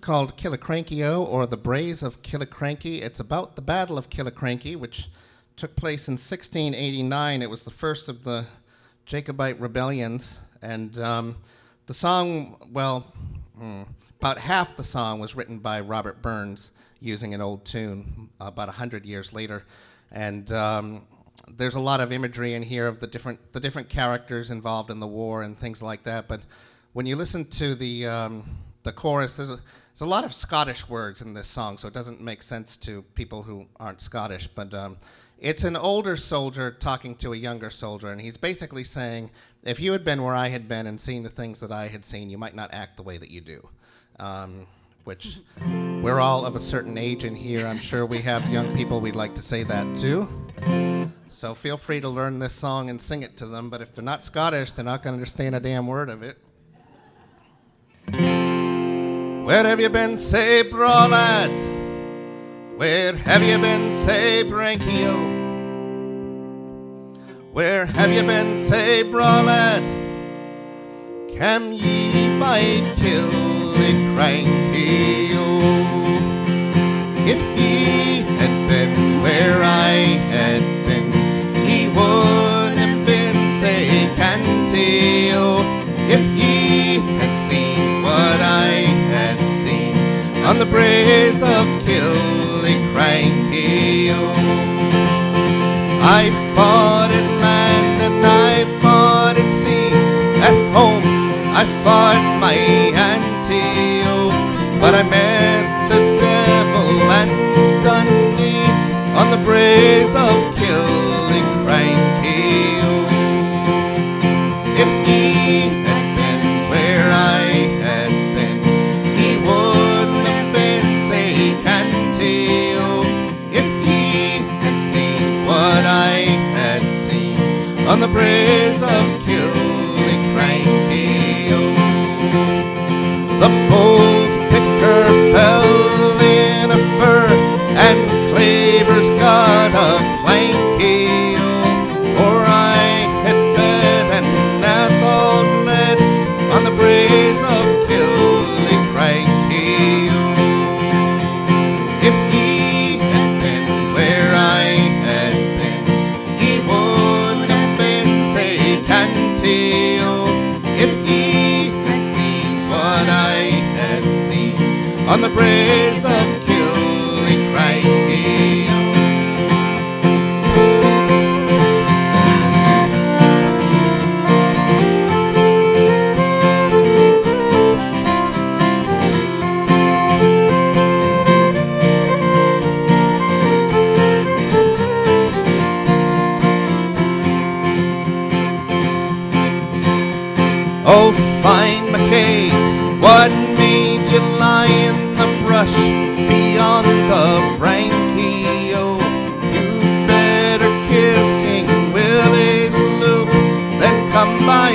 Called Killicrankio, or the Braes of Killicranky. It's about the Battle of Killicranky, which took place in 1689. It was the first of the Jacobite rebellions, and the song, about half the song was written by Robert Burns using an old tune about 100 years later, and there's a lot of imagery in here of the different characters involved in the war and things like that. But when you listen to the chorus, there's a lot of Scottish words in this song, so it doesn't make sense to people who aren't Scottish. But it's an older soldier talking to a younger soldier, and he's basically saying, if you had been where I had been and seen the things that I had seen, you might not act the way that you do. Which we're all of a certain age in here. I'm sure we have young people we'd like to say that to. So feel free to learn this song and sing it to them, but if they're not Scottish, they're not going to understand a damn word of it. Where have you been, say, braw lad? Where have you been, say, branchio? Where have you been, say, braw lad? Cam ye by Killicrankio? If he had been where I had been, he would have been, say, Cantio. If he had seen what I had seen on the braes of Killicrankio. I fought at land and I fought at sea. At home I fought my auntie-o, but I met the devil and Dundee on the braes of Killicrankio. If he had been where I had been, he wouldn't have been, say, Cantio. If he had seen what I had seen on the braes of Killicrankio. The bold picker fell in a fur, and clavers got a clankio. For I had fed and Athol led on the braes of Killicrankio. If he had been where I had been, he would have been, say, Cantio. If he had seen what I had seen on the braes of Killicrankio. Oh, fine McKay, what made you lie in the brush beyond the branchio? You'd better kiss King Willie's loof, then come by